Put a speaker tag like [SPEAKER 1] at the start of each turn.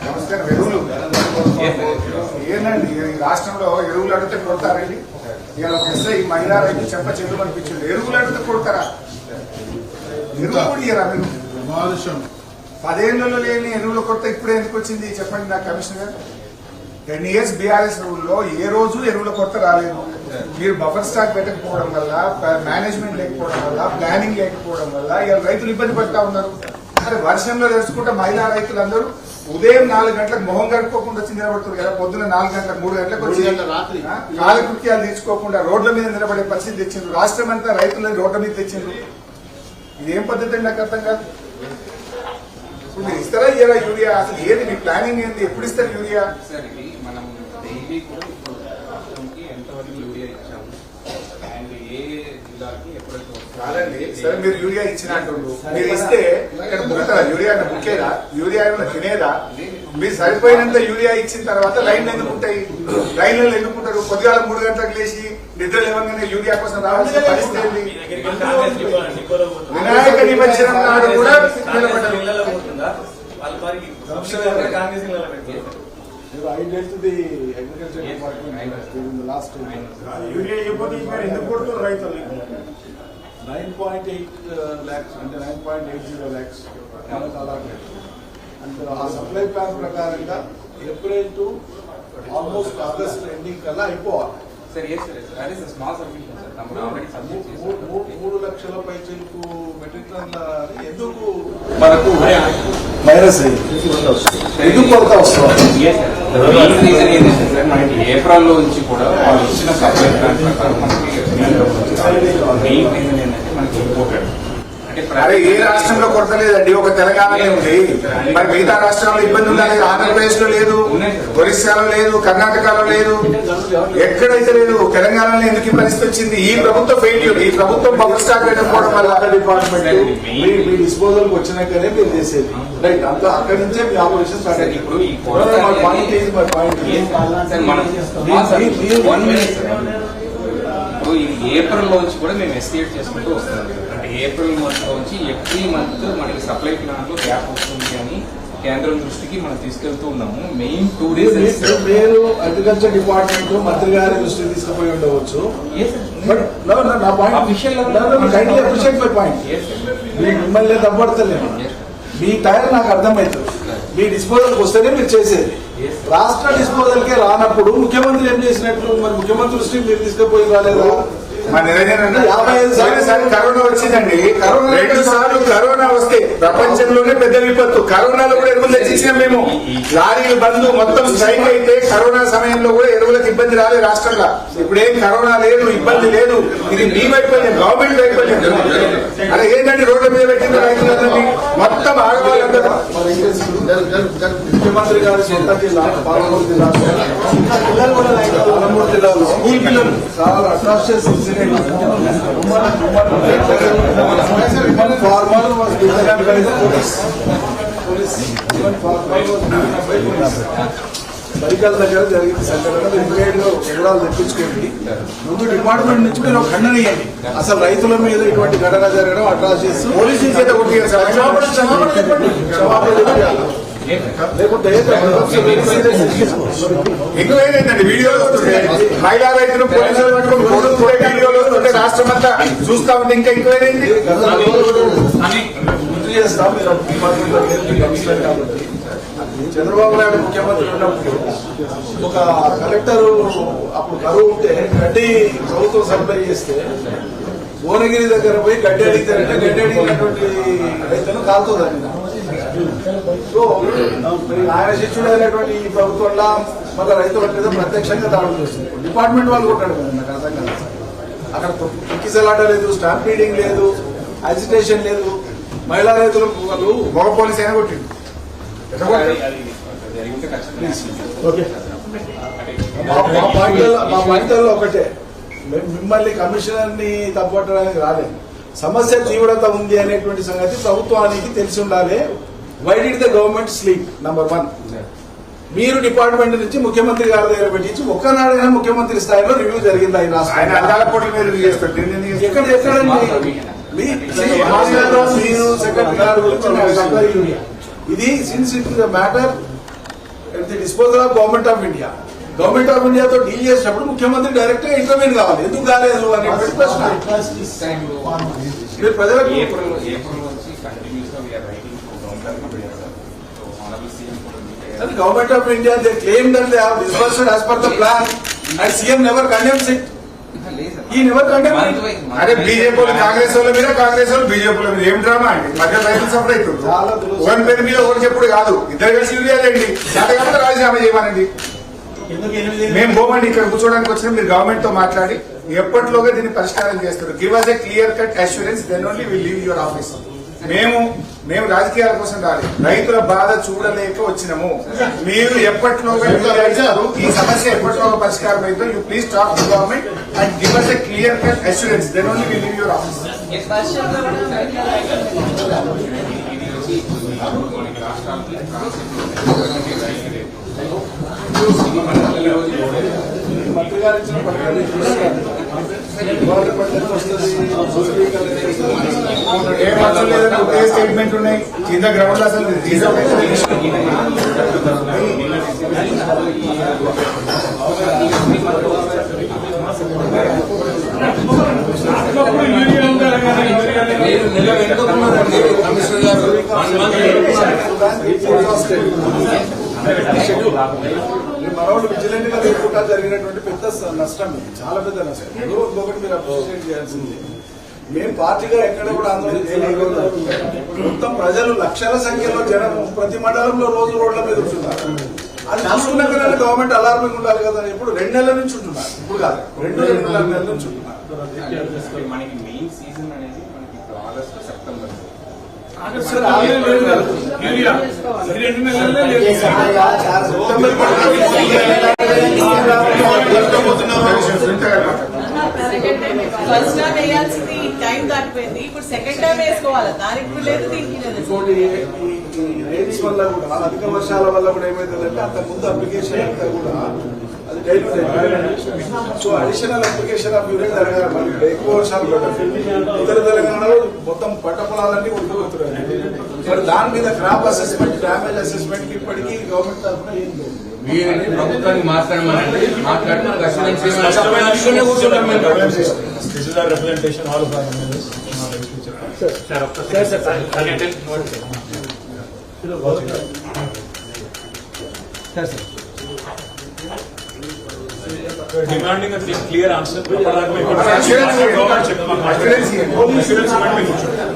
[SPEAKER 1] నమస్కారం. ఎరువులు ఏంటండి రాష్ట్రంలో ఎరువులు అడిగితే కొడతారండి? ఇవాళ ఒక ఎస్ఐ మహిళా రైతు చెప్ప చెల్లు అనిపించింది. ఎరువులు అడిగితే కొడతారా? ఎరువులు కూడా ఇయ్యరా మీరు? 10 ఏళ్లలో లేని ఎరువులు కొరత ఇప్పుడే ఎందుకు వచ్చింది చెప్పండి నాకు కమిషనర్ గారు. 10 years బీఆర్ఎస్ రూల్లో ఏ రోజు ఎరువుల కొరత రాలేదు. మీరు బఫర్ స్టాక్ పెట్టకపోవడం వల్ల, మేనేజ్మెంట్ లేకపోవడం వల్ల, ప్లానింగ్ లేకపోవడం వల్ల ఇవాళ రైతులు ఇబ్బంది పడతా ఉన్నారు. అరే వర్షంలో తెలుసుకుంటే మహిళా రైతులందరూ ఉదయం 4 గంటలకు మొహం గడుపుకోకుండా వచ్చి నిలబడుతుంది కదా. పొద్దున 4 గంటలకు 3 గంటలకు వచ్చి కాలకృత్యాలు తీసుకోకుండా రోడ్ల మీద నిలబడే పరిస్థితి తెచ్చిండ్రు. రాష్ట్రం అంతా రైతులని రోడ్ల మీద తెచ్చిండ్రు. ఇదేం పద్ధతి అండి? నాకు అర్థం కాదు. ఇప్పుడు మీరు ఇస్తారా ఇయ్యారా యూరియా? అసలు ఏది మీ ప్లానింగ్ ఏంది? ఎప్పుడు ఇస్తారు యూరియా? కాదండి, సరే మీరు యూరియా ఇచ్చినట్టుండు. మీరు ఇస్తే ఇక్కడ బుక్కుతారా? యూరియా బుక్కేదా? యూరియా తినేదా? మీరు సరిపోయినంత యూరియా ఇచ్చిన తర్వాత లైన్లు ఎందుకుంటాయి? లైన్లలో ఎందుకుంటారు? పొద్దుగాల 3 గంటలకు లేచి నిద్ర లేవగానే యూరియా కోసం రావాల్సిన పరిస్థితి ఏంటి? వినాయక నిమజ్జనం నాడు కూడా యూరియా ఇవ్వదు ఎందుకు కొడుతున్నారు రైతులు?
[SPEAKER 2] 9.8 lakhs అంటే 9.80 lakhs అంటే ఆ సప్లై ప్లాన్ ప్రకారంగా April to almost August ending కల్లా అయిపోవాలి. 3 లక్షల పైచలకు మెట్రిక్ టన్ల ఎందుకు మనకు మైనస్ ఎందుకు కొరత వస్తుంది?
[SPEAKER 3] ఏప్రిల్ లో నుంచి కూడా వాళ్ళు ఇచ్చిన సప్లై ప్లాన్ ప్రకారం మనకి మెయిన్ రీజన్ ఏంటంటే మనకి ఇంపోర్టెడ్.
[SPEAKER 1] అరే ఏ రాష్ట్రంలో కొరత లేదండి, ఒక తెలంగాణలో ఉంది. మరి మిగతా రాష్ట్రాల్లో ఇబ్బంది ఉండాలి. ఆంధ్రప్రదేశ్ లో లేదు, ఒరిస్సాలో లేదు, కర్ణాటకలో లేదు, ఎక్కడైతే లేదు. తెలంగాణలో ఎందుకు ఈ పరిస్థితి వచ్చింది? ఈ ప్రభుత్వం ఫెయిల్యూర్. ఈ ప్రభుత్వం బఫర్ స్టాక్ పెట్టకపోవడం వల్ల
[SPEAKER 2] డిపార్ట్మెంట్ మీ డిస్పోజల్ కి వచ్చినాకనే మీరు చేసేది రైట్. అంతా అక్కడి నుంచే మీ ఆపరేషన్ స్టార్ట్ అయ్యింది. ఇప్పుడు
[SPEAKER 3] ఏప్రిల్ లో నుంచి కూడా మేము ఎస్టిమేట్ చేసుకుంటూ వస్తున్నాం. అంటే ఏప్రిల్ మంత్ లో నుంచి ఎవ్రీ మంత్ మనకి సప్లై ప్లాన్ లో గ్యాప్ వస్తుంది అని కేంద్రం దృష్టికి మనం తీసుకెళ్తూ ఉన్నాము. మెయిన్ 2 days
[SPEAKER 2] మీరు అగ్రికల్చర్ డిపార్ట్మెంట్ మంత్రి గారి దృష్టికి తీసుకుపోయి ఉండవచ్చు. మిమ్మల్ని తప్పడతలేదు. మీ టైర్ నాకు అర్థమవుతుంది. మీ డిస్పోజల్ వస్తేనే మీరు చేసేది. రాష్ట్ర డిస్పోజల్ కే రానప్పుడు ముఖ్యమంత్రి ఏం చేసినట్లు? మరి ముఖ్యమంత్రి దృష్టికి మీరు తీసుకుపోయి రాలేదా?
[SPEAKER 1] 55 కరోనా వచ్చిందండి. 2 సార్లు కరోనా వస్తే ప్రపంచంలోనే పెద్ద విపత్తు. కరోనాలో కూడా ఎరువులు తెచ్చిచ్చినాం మేము. లారీలు బంద్, మొత్తం స్ట్రైక్ అయితే కరోనా సమయంలో కూడా ఎరువులకు ఇబ్బంది రాలేదు రాష్ట్రంలో. ఇప్పుడేం కరోనా లేదు, ఇబ్బంది లేదు. ఇది మీ వైఫల్యం, గవర్నమెంట్ వైఫల్యం. అలా ఏంటంటే రోడ్ల మీద పెట్టిన రైతులందరినీ మొత్తం ఆడవాళ్ళందరూ.
[SPEAKER 2] ముఖ్యమంత్రి గారి సొంత జిల్లా పాలమూరు జిల్లా, పాలమూరు జిల్లాలో స్కూల్ పిల్లలు చాలా atrocities incident. Farmer was given by the police. Medical దగ్గర జరిగింది సంఘటన. ఇమ్మీడియట్ గా వివరాలు తెప్పించుకోండి. ముందు డిపార్ట్మెంట్ నుంచి మీరు ఖండన ఇవ్వండి. అసలు రైతుల మీద ఇటువంటి ఘటన జరగడం అట్రాసిటీస్ పోలీసుల చేత లేకుంటే
[SPEAKER 1] ఎక్కువైందండి. వీడియోలు మహిళా రైతులు పోలీసులు పట్టుకుని వీడియోలు వస్తుంటే రాష్ట్రం అంతా చూస్తా ఉంది. ఇంకా ఎక్కువైంది.
[SPEAKER 2] గుర్తు చేస్తాం. మీరు డిపార్ట్మెంట్ కాబట్టి చంద్రబాబు నాయుడు ముఖ్యమంత్రి ఉన్నప్పుడు ఒక కలెక్టర్ అప్పుడు కరువు ఉంటే గడ్డి ప్రభుత్వం సప్లై చేస్తే భువనగిరి దగ్గర పోయి గడ్డి అడిగితే గడ్డి అడిగినటువంటి రైతులను కాలుతుందండి. సో ఆయన శిష్యుడైనటువంటి ఈ ప్రభుత్వంలో మన రైతుల మీద ప్రత్యక్షంగా దాడులు చేస్తుంది. డిపార్ట్మెంట్ వాళ్ళు కొట్టాడు కదా, నాకు అర్థం కాదు. అక్కడ తొక్కిసలాట లేదు, స్టాంపీడింగ్ లేదు, అజిటేషన్ లేదు. మహిళా రైతులు వాళ్ళు
[SPEAKER 1] మగ పోలీసు అయినా కొట్టింది.
[SPEAKER 2] మా పాయింట్లో ఒకటే, మిమ్మల్ని కమిషనర్ ని తప్పట్టడానికి రాలేదు. సమస్య తీవ్రత ఉంది అనేటువంటి సంగతి ప్రభుత్వానికి తెలిసి ఉండాలి. Why did the government sleep? Number 1. మీరు డిపార్ట్మెంట్ నుంచి ముఖ్యమంత్రి గారి దగ్గర పెట్టించి ఒక్కనాడైనా ముఖ్యమంత్రి స్థాయిలో రివ్యూ జరిగిందా? ఈ రాష్ట్రం ఎక్కడండి? మీరు సెకండ్ కార్డు గురించి నాకు సప్లై యూనియన్ ఇది since it is matter at the disposal of government of India. Government of ఇండియాతో డీల్ చేసినప్పుడు ముఖ్యమంత్రి డైరెక్ట్ గా ఇంటర్వ్యూన్ కావాలి. ఎందుకు కాలేదు అనే ప్రశ్న మీరు ప్రజలకు
[SPEAKER 3] ఏప్రిల్ నుంచి కంటిన్యూస్ గా we are writing government
[SPEAKER 2] government of India they claim that they have disbursed as per the plan and CM never condemns it. He never condemn.
[SPEAKER 1] అరే బీజేపీ వాళ్ళు కాంగ్రెస్ వాళ్ళ మీద, కాంగ్రెస్ వాళ్ళు బీజేపీ వాళ్ళ మీద ఏం డ్రామా అండి? మధ్య రైతులు సఫర్ అవుతుంది. ఒకరి పేరు మీద ఒకటి చెప్పుడు కాదు, ఇద్దరు కలిసి యూరియాలేండి, శాతకాలంలో రాజీనామా చేయమనండి. మేము పోమండి, ఇక్కడ కూర్చోడానికి వచ్చిన మీరు గవర్నమెంట్ తో మాట్లాడి ఎప్పటిలోగా దీన్ని పరిష్కారం చేస్తారు. Give us a clear cut assurance, then only will leave your office. మేము రాజకీయాల కోసం రాలి, రైతుల బాధ చూడలేక వచ్చినాము. మీరు ఎప్పటిలోగా ఈ సమస్య ఎప్పటిలోగా పరిష్కారం అయితే you please talk to government and give us a clear cut assurance, then only will leave your office.
[SPEAKER 2] మంత్రి గారు ఇచ్చిన పథకాలు
[SPEAKER 1] ఏం అవసరం లేదని ఒకే స్టేట్మెంట్ ఉన్నాయి కింద గ్రౌండ్ లో. అసలు
[SPEAKER 2] మనోళ్ళు విజిలెంట్ గా లేకుండా జరిగినటువంటి పెద్ద నష్టం, ఇది చాలా పెద్ద నష్టం. ఇంకొకటి మీరు అప్రిషియేట్ చేయాల్సింది, మేము పార్టీగా ఎక్కడ కూడా ఆందోళన చేయలేదు. మొత్తం ప్రజలు లక్షల సంఖ్యలో జనం ప్రతి మండలంలో రోజు రోడ్ల మీద ఉంటున్నారు. అది చూసుకున్నాక గవర్నమెంట్ అలార్మింగ్ ఉండాలి కదా. ఇప్పుడు 2 నెలల నుంచి ఉంటున్నారు, ఇప్పుడు కాదు 2.5 నెలల నుంచి ఉంటున్నారు.
[SPEAKER 3] మనకి మెయిన్ సీజన్ అనేది మనకి ఇప్పుడు ఆగస్ట్ సెప్టెంబర్.
[SPEAKER 4] ఫస్ట్ టైం వేయాల్సింది టైం దాటిపోయింది, ఇప్పుడు సెకండ్ టైం వేసుకోవాలి. దానికి కూడా లేదు, దీనికి లేదు.
[SPEAKER 2] ఇంకోటి ఈ రైన్స్ వల్ల కూడా, అధిక వర్షాల వల్ల కూడా ఏమైతుందంటే అంత ముందు అప్లికేషన్ అంతా కూడా అది డైల్యూట్ అయిపోయింది. So additional application of unit జరగాలి. మనకి ఎక్కువ వర్షాలు ఉత్తర తెలంగాణలో మొత్తం పంట పొలాలన్నీ ఉండిపోతున్నాయి. మరి దాని మీద క్రాప్ అసెస్మెంట్, డ్యామేజ్ అసెస్మెంట్ కి ఇప్పటికీ గవర్నమెంట్ తరఫున ఏం లేదు.
[SPEAKER 5] వీరిని ప్రభుత్వానికి మాట్లాడమనండి, మాట్లాడి
[SPEAKER 6] representation all of our members. Demanding a clear answer.